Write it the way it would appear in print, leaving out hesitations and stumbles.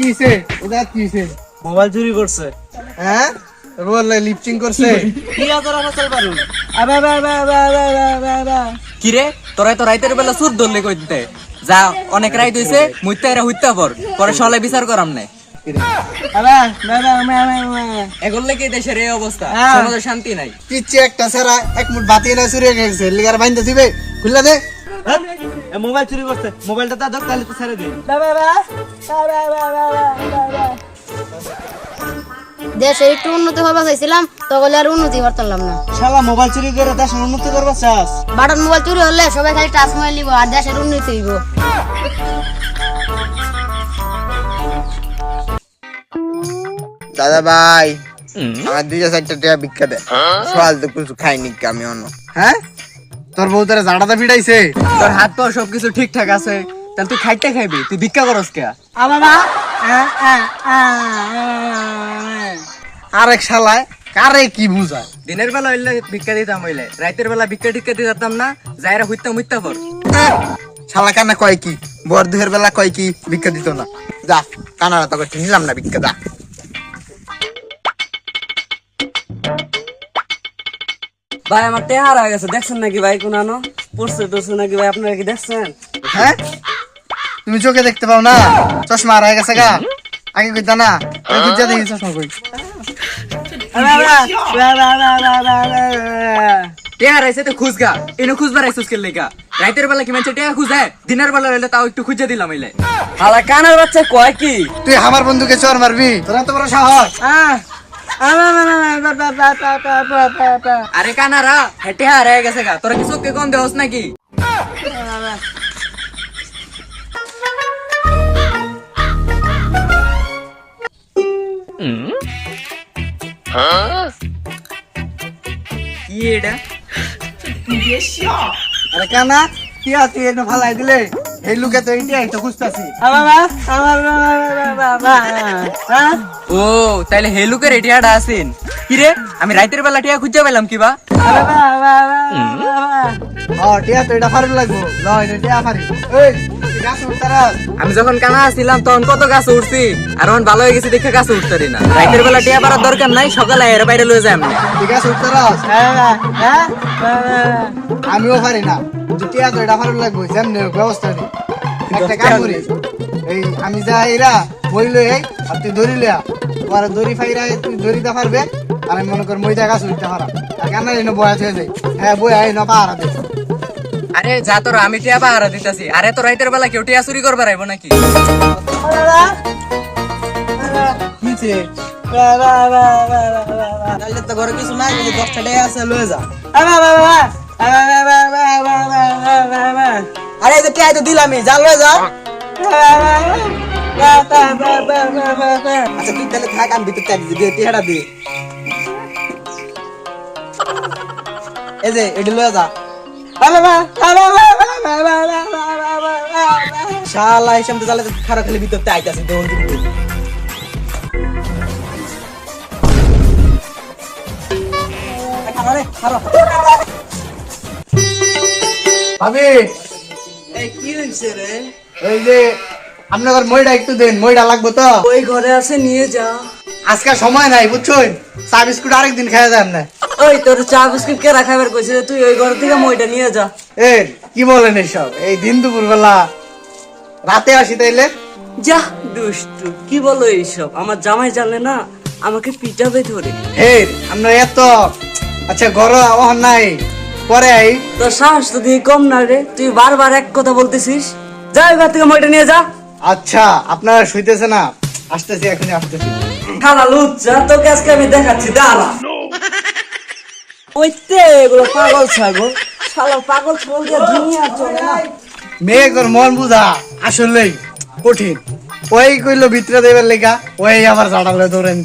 কিছে এটা কিছে মোবাইল চুরি করছে। হ্যাঁ বললে লিপচিং করছে কি তোরা ফসল পারু? আবা বা বা বা বা বা কি রে তোরা তো রাইতের বেলা সুর ধরলে কইতে যা অনেক রাইত হইছে মুইতে এরা হইতা পরে সলে বিচার করাম না আবা বা বা মা এগুলো কি দেশের এই অবস্থা হ্যাঁ। সমাজে শান্তি নাই পিচ্ছে একটা সেরা এক মুঠ বাতি না চুরি গেছে লিগার বাইন্দা দিবে খুললা দে মোবাইল চুরি করছে। মোবাইলটা তা তাহলে তো ছেড়ে দে। বা বা বা দেশে একটু উন্নতি হবার চাইছিলাম তখন আর উন্নতি করতাম না। শালা মোবাইল চুরি করে দেশের উন্নতি করবা চাস? বাটন মোবাইল চুরি হলে সবাই খালি টাচ মোবাইল নিব আর দেশের উন্নতি হইব। দাদা ভাই আমার 2-4টা টাকা ভিক্ষা দে সকাল তো কিছু খাইনি আমি অন্য হ্যাঁ তোর বউ তোরা জাড়াটা পিটাইছে তোর হাত পা সবকিছু ঠিকঠাক আছে তাহলে তুই খাইতে খাইবি তুই ভিক্ষা করস কে আবা বা আরেক শালায় কারে কি বুঝায় দিনের বেলা হইলে ভিক্ষা দিতাম হইলে রাতের বেলা ভিক্ষা টিক্ষা দিতাম না যাইরা হইতাম হইতা পর শালা কানা কয় কি বর দুহের বেলা কয় কি ভিক্ষা দিত না যা কানারা তোকে নিলাম না ভিক্ষা যা ভাই আমার টেহার হয়ে গেছে দেখছেন নাকি ভাই কোন আনো পড়ছে টরছে নাকি ভাই আপনারা কি দেখছেন? হ্যাঁ তুমি চোখে দেখতে পাও না চশমা আর হয়ে গেছে গা আগে কইতা না ওই বুঝা দেখি চশমা কই টেয়া রাইছে তো খুঁজগা এনে খুঁজবা রাইছিস কে লেগা রাতের বেলা কি মানছে টেয়া খুঁজে দিনের বেলা হইলে তাও একটু খুঁজে দিলাম হইলে হালা কানার বাচ্চা কয় কি? তুই আমার বন্ধুকে চর মারবি তোরা তো বড় সাহস আরে কানারা হেটে হারে গেছে গা তোরা কি চোখকে কম দেওস নাকি কি এটা আরে কানা কি আছে এনে ফালাই দিলে এই লুকে তো এইটাই তো খুঁজতাছি ও তাইলে হেলুকের এটিয়াটা আছেন কি রে আমি রাতের বেলা টিয়া খুঁজে পেলাম কিবা টিয়া তো এটা ফারি লাগবো লয় এটা টিয়া ফারি এই তুই গাছ উঠতারাস আমি যখন কানা আসছিলাম তখন কত গাছ উঠছি আর এখন ভালো হয়ে গেছে দেখে গাছ উঠতে না রাতের বেলা টিয়া পারার দরকার নাই সকালে এর বাইরে লয়ে যায় আমি তুই গাছ উঠতারাস আমিও পারি না টিয়া তো এটা ফারি লাগবো যেমনি হোক ব্যবস্থা নেই একটা কাম করি এই আমি যা এরা বই লই আর তুই ধরি লিয়া পরে দড়ি ফাইরা তুই দড়িতে পারবে আর আমি মনে কর মইদা গাছ উঠতে পারা আর কান্না এনে বয়া হয়ে যায় হ্যাঁ বই আই না পাহারা দে আরে যা তোর আমি টিয়া পাহারা দিতেছি আরে তো রাতের বেলা কেউ টিয়া চুরি করবার আইব নাকি কিছে তাহলে তো ঘরে কিছু নাই যদি 10টা টাকা আছে লয়ে যা আরে এই যে টিয়া তো দিলামই যা লয়ে যা আচ্ছা তুই তাহলে থাক আমি ভিতর টাকা দিয়ে টিয়াটা দি এই যে এডি লয়ে যা শালা এসব তো তাহলে খারাপ খেলে ভিতর আইতাছে দৌড় দিতে ভাবি এই কি হইছে রে? এই যে আপনার মইটা একটু দেন মইটা লাগবে তো ওই ঘরে আছে নিয়ে যা। আজকে সময় নাই বুঝছেন চা বিস্কুট আরেকদিন খাওয়া যান না ওই তোর চা বিস্কুট কে রাখাবার কইছে তুই ওই ঘর থেকে মইটা নিয়ে যা। এ কি বলেন এসব এই দিন দুপুর বেলা রাতে আসি তাইলে যা দুষ্টু কি বলো এইসব আমার জামাই জানে না আমাকে পিটাবে ধরে। হে আমরা এত আচ্ছা ঘর ওহন নাই পরে আই তোর সাহস তো দিয়ে কম না রে তুই বারবার এক কথা বলতেছিস যা ওই ঘর থেকে মইটা নিয়ে যা। আচ্ছা আপনারা শুইতেছে না আসতেছি এখনই আসতেছি খালা লুচ্চা তোকে আজকে আমি দেখাচ্ছি দাঁড়া ওইতে এগুলো পাগল ছাগল শালা পাগল ছাগল দিয়ে দুনিয়া চলে না। মেয়ের মন বুঝা আসলেই কঠিন ওই কইলো ভিতরে দেবার লেগা ওই আবার জাড়ালে দৌড়েন